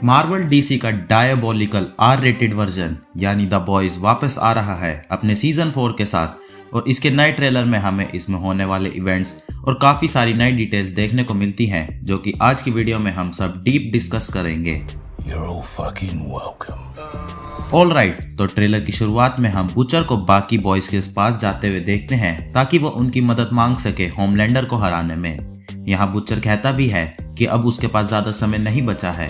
Marvel DC का diabolical R rated version यानी the boys वापस आ रहा है अपने सीजन 4 के साथ और इसके नए ट्रेलर में हमें इसमें होने वाले इवेंट्स और काफ़ी सारी नई डिटेल्स देखने को मिलती हैं जो कि आज की वीडियो में हम सब डीप डिस्कस करेंगे। ऑल राइट, तो ट्रेलर की शुरुआत में हम बुचर को बाकी बॉयज के पास जाते हुए देखते हैं ताकि वो उनकी मदद मांग सके होमलैंडर को हराने में। यहाँ बुचर कहता भी है कि अब उसके पास ज्यादा समय नहीं बचा है।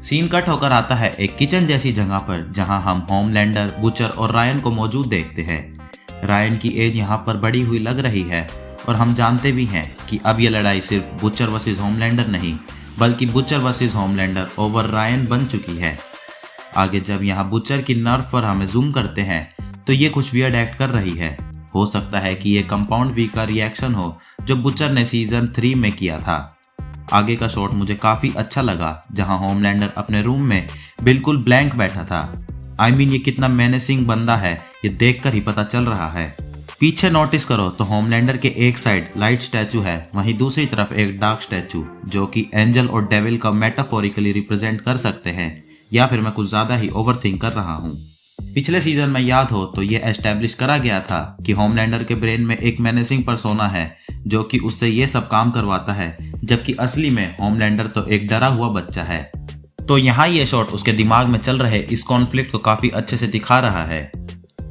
सीन कट होकर आता है एक किचन जैसी जगह पर जहां हम होमलैंडर, बुचर और रायन को मौजूद देखते हैं। रायन की एज यहाँ पर बढ़ी हुई लग रही है और हम जानते भी हैं कि अब यह लड़ाई सिर्फ बुचर वर्सेस होमलैंडर नहीं बल्कि butcher versus Homelander over Ryan बन चुकी है। आगे जब यहाँ बुचर की नर्व पर हमें जूम करते हैं तो ये कुछ वियर्ड एक्ट कर रही है। हो सकता है कि ये कंपाउंड वी का रिएक्शन हो जो बुचर ने सीजन 3 में किया था। आगे का शॉट मुझे काफी अच्छा लगा जहां होमलैंडर अपने रूम में बिल्कुल ब्लैंक बैठा था। ये कितना मेनेसिंग बंदा है ये देखकर ही पता चल रहा है। पीछे नोटिस करो तो होमलैंडर के एक साइड लाइट स्टैचू है, वहीं दूसरी तरफ एक डार्क स्टैचू जो कि एंजल और डेविल का मेटाफोरिकली रिप्रेजेंट कर सकते हैं, या फिर मैं कुछ ज्यादा ही ओवरथिंक कर रहा हूँ। पिछले सीजन में याद हो तो ये एस्टेब्लिश करा गया था कि होमलैंडर के ब्रेन में एक मेनेसिंग पर्सोना है जो कि उससे ये सब काम करवाता है, जबकि असली में होमलैंडर तो एक डरा हुआ बच्चा है। तो यहाँ ये शॉट उसके दिमाग में चल रहे इस कॉन्फ्लिक्ट को काफी अच्छे से दिखा रहा है।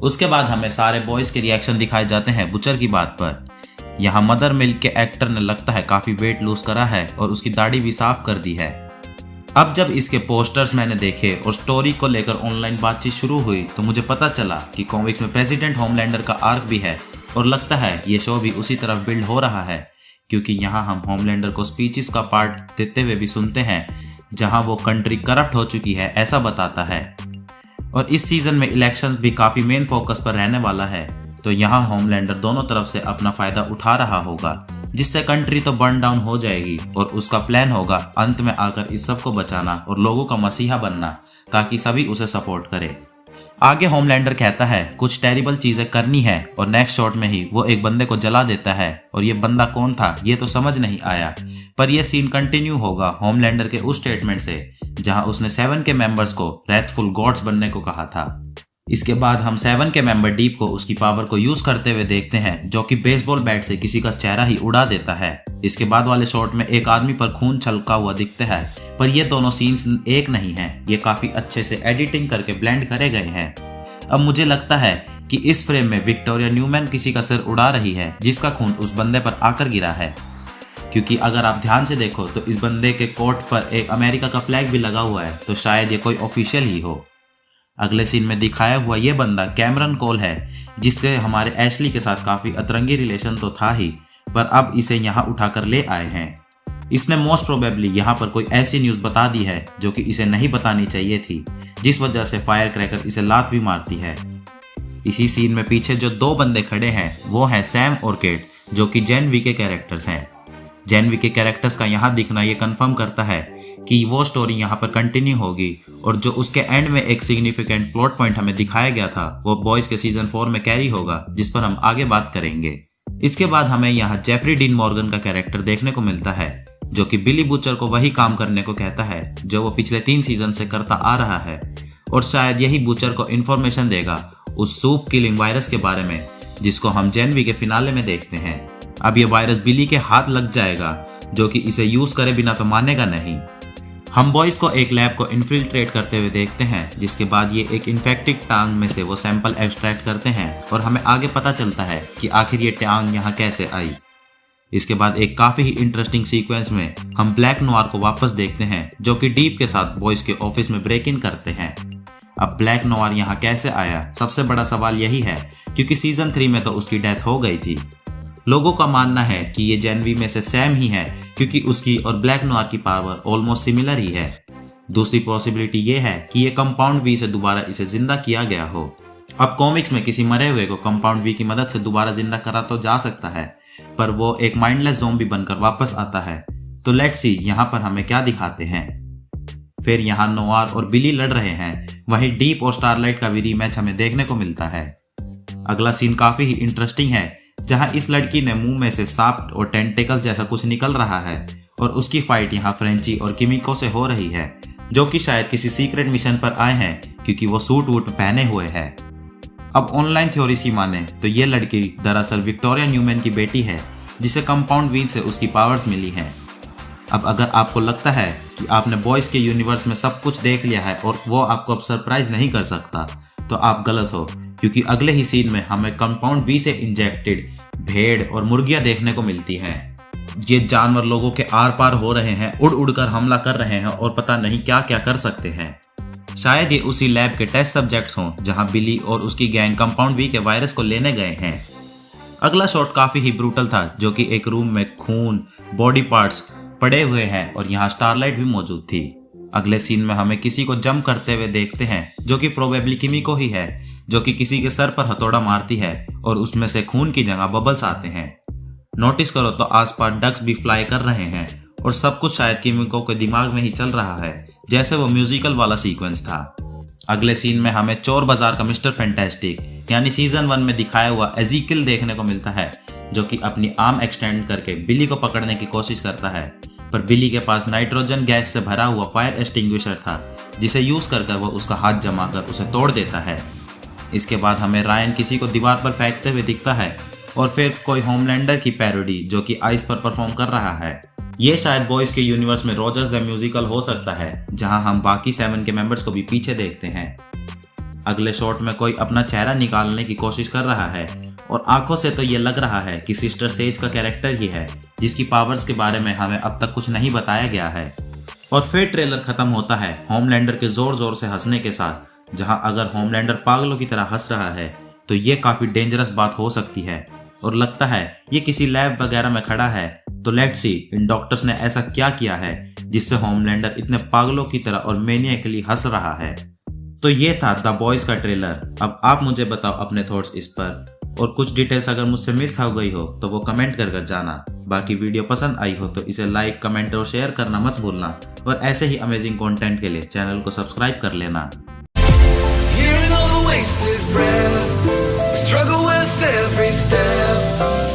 उसके बाद हमें सारे बॉयज के रिएक्शन दिखाए जाते हैं बुचर की बात पर। यहाँ मदर मिल्क के एक्टर ने लगता है काफी वेट लूज करा है और उसकी दाढ़ी भी साफ कर दी है। अब जब इसके पोस्टर्स मैंने देखे और स्टोरी को लेकर ऑनलाइन बातचीत शुरू हुई तो मुझे पता चला कि कॉमिक्स में प्रेसिडेंट होमलैंडर का आर्क भी है और लगता है ये शो भी उसी तरफ बिल्ड हो रहा है, क्योंकि यहाँ हम होमलैंडर को स्पीचेस का पार्ट देते हुए भी सुनते हैं जहाँ वो कंट्री करप्ट हो चुकी है ऐसा बताता है। और इस सीजन में इलेक्शंस भी काफी मेन फोकस पर रहने वाला है, तो यहाँ होमलैंडर दोनों तरफ से अपना फायदा उठा रहा होगा जिससे कंट्री तो बर्न डाउन हो जाएगी और उसका प्लान होगा अंत में आकर इस सब को बचाना और लोगों का मसीहा बनना ताकि सभी उसे सपोर्ट करें। आगे होमलैंडर कहता है कुछ टेरिबल चीजें करनी है और नेक्स्ट शॉट में ही वो एक बंदे को जला देता है और ये बंदा कौन था ये तो समझ नहीं आया, पर यह सीन कंटिन्यू होगा होमलैंडर के उस स्टेटमेंट से जहां उसने 7 के मेंबर्स को रेथफुल गॉड्स बनने को कहा था। इसके बाद हम 7 के मेंबर डीप को उसकी पावर को यूज करते हुए देखते हैं जो कि बेसबॉल बैट से किसी का चेहरा ही उड़ा देता है। इसके बाद वाले शॉट में एक आदमी पर खून छलका हुआ दिखता है, पर ये दोनों सीन्स एक नहीं हैं, ये काफी अच्छे से एडिटिंग करके ब्लेंड करे गए हैं। अब मुझे लगता है कि इस फ्रेम में विक्टोरिया न्यूमैन किसी का सिर उड़ा रही है जिसका खून उस बंदे पर आकर गिरा है, क्योंकि अगर आप ध्यान से देखो तो इस बंदे के कोट पर एक अमेरिका का फ्लैग भी लगा हुआ है, तो शायद ये कोई ऑफिशियल ही हो। अगले सीन में दिखाया हुआ ये बंदा कैमरन कोल है जिसके हमारे एशली के साथ काफी अतरंगी रिलेशन तो था ही, पर अब इसे यहाँ उठाकर ले आए हैं। इसने मोस्ट प्रोबेबली यहाँ पर कोई ऐसी न्यूज बता दी है जो कि इसे नहीं बतानी चाहिए थी, जिस वजह से फायर क्रैकर इसे लात भी मारती है। इसी सीन में पीछे जो 2 बंदे खड़े हैं वो हैं सैम और केट जो कि जेन वी के कैरेक्टर्स हैं। जेन वी के कैरेक्टर्स का यहाँ दिखना ये कंफर्म करता है कि वो स्टोरी यहाँ पर कंटिन्यू होगी और जो उसके एंड में एक सिग्निफिकेंट प्लॉट पॉइंट हमें दिखाया गया था वो बॉयज के सीजन 4 में कैरी होगा, जिस पर हम आगे बात करेंगे। इसके बाद हमें यहाँ जेफरी डीन मॉर्गन का कैरेक्टर देखने को मिलता है जो कि बिली बुचर को वही काम करने को कहता है जो वो पिछले 3 सीजन से करता आ रहा है, और शायद यही बुचर को इन्फॉर्मेशन देगा उस सूप किलिंग वायरस के बारे में जिसको हम जेन वी के फिनाले में देखते हैं। अब ये वायरस बिली के हाथ लग जाएगा जो कि इसे यूज करे बिना तो मानेगा नहीं। हम बॉयज को एक लैब को इन्फिल्ट्रेट करते हुए देखते हैं, जिसके बाद ये एक इन्फेक्टेड टांग में से वो सैंपल एक्सट्रैक्ट करते हैं और हमें आगे पता चलता है कि आखिर ये टांग यहाँ कैसे आई। इसके बाद एक काफी ही इंटरेस्टिंग सीक्वेंस में हम ब्लैक नोआर को वापस देखते हैं जो कि डीप के साथ बॉयज के ऑफिस में ब्रेक इन करते हैं। अब ब्लैक नोआर यहाँ कैसे आया, सबसे बड़ा सवाल यही है क्योंकि सीजन 3 में तो उसकी डेथ हो गई थी। लोगों का मानना है कि ये जेन वी में से सैम ही है क्योंकि उसकी और ब्लैक नोआर की पावर ऑलमोस्ट सिमिलर ही है। दूसरी पॉसिबिलिटी ये है कि ये कंपाउंड वी से दोबारा इसे जिंदा किया गया हो। अब कॉमिक्स में किसी मरे हुए को कंपाउंड वी की मदद से दोबारा जिंदा करा तो जा सकता है, पर वो एक माइंडलेस ज़ॉम्बी बनकर वापस आता है। तो लेट्स सी यहाँ पर हमें क्या दिखाते हैं। फिर यहाँ नोआर और बिली लड़ रहे हैं, वहीं डीप और स्टारलाइट का भी रीमैच हमें देखने को मिलता है। अगला सीन काफी ही इंटरेस्टिंग है जहां इस लड़की ने मुंह में से सांप और टेंटेकल्स जैसा कुछ निकल रहा है और उसकी फाइट यहाँ फ्रेंची और किमिको से हो रही है जो कि शायद किसी सीक्रेट मिशन पर आए हैं क्योंकि वो सूट वूट पहने हुए हैं। अब ऑनलाइन थ्योरीज की माने तो ये लड़की दरअसल विक्टोरिया न्यूमैन की बेटी है जिसे कंपाउंड वी से उसकी पावर्स मिली हैं। अब अगर आपको लगता है कि आपने बॉयज के यूनिवर्स में सब कुछ देख लिया है और वो आपको अब सरप्राइज नहीं कर सकता, तो आप गलत हो, क्योंकि अगले ही सीन में हमें कंपाउंड वी से इंजेक्टेड भेड़ और मुर्गियां देखने को मिलती हैं। ये जानवर लोगों के आर पार हो रहे हैं, उड़ उड़ कर हमला कर रहे हैं और पता नहीं क्या क्या कर सकते हैं। शायद ये उसी लैब के टेस्ट सब्जेक्ट्स हों जहां बिली और उसकी गैंग कंपाउंड वी के वायरस को लेने गए हैं। अगला शॉट काफी ही ब्रूटल था, जो कि एक रूम में खून, बॉडी पार्ट्स पड़े हुए हैं और यहाँ स्टारलाइट भी मौजूद थी। अगले सीन में हमें किसी को जंप करते हुए देखते हैं, जो कि प्रोबेबली किमिको ही है, जो कि किसी के सर पर हथौड़ा मारती है और उसमें से खून की जगह बबल्स आते हैं। नोटिस करो तो आसपास डक्स भी फ्लाई कर रहे हैं और सब कुछ शायद किमिको के दिमाग में ही चल रहा है, जैसे वो म्यूजिकल वाला सीक्वेंस था। अगले सीन में हमें चोर बाजार का मिस्टर फैंटास्टिक यानी सीजन 1 में दिखाया हुआ एजिकिल देखने को मिलता है, जो कि अपनी आर्म एक्सटेंड करके बिली को पकड़ने की कोशिश करता है, पर बिली के पास नाइट्रोजन गैस से भरा हुआ फायर एक्सटिंग्विशर था, जिसे यूज कर वो उसका हाथ जमाकर उसे तोड़ देता है। इसके बाद हमें रायन किसी को दीवार पर फेंकते हुए दिखता है और फिर कोई होमलैंडर की पैरोडी जो कि आइस पर परफॉर्म कर रहा है। ये शायद बॉयज के यूनिवर्स में रोजर्स द म्यूजिकल हो सकता है, जहां हम बाकी 7 के मेंबर्स को भी पीछे देखते हैं। अगले शॉट में कोई अपना चेहरा निकालने की कोशिश कर रहा है और आंखों से तो ये लग रहा है कि सिस्टर सेज का कैरेक्टर ही है, जिसकी पावर्स के बारे में हमें अब तक कुछ नहीं बताया गया है। और फिर ट्रेलर खत्म होता है होमलैंडर के जोर जोर से हंसने के साथ, जहां अगर होमलैंडर पागलों की तरह हंस रहा है तो ये काफी डेंजरस बात हो सकती है और लगता है ये किसी लैब वगैरह में खड़ा है। तो लेट्स सी इन डॉक्टर्स ने ऐसा क्या किया है जिससे होमलैंडर इतने पागलों की तरह और मेनियकली हंस रहा है। तो ये था द बॉयज का ट्रेलर। अब आप मुझे बताओ अपने थॉट्स इस पर, और कुछ डिटेल्स अगर मुझसे मिस हो गई हो तो वो कमेंट कर जाना। बाकी वीडियो पसंद आई हो तो इसे लाइक, कमेंट और शेयर करना मत भूलना, और ऐसे ही अमेजिंग कंटेंट के लिए चैनल को सब्सक्राइब कर लेना। Struggle with every step.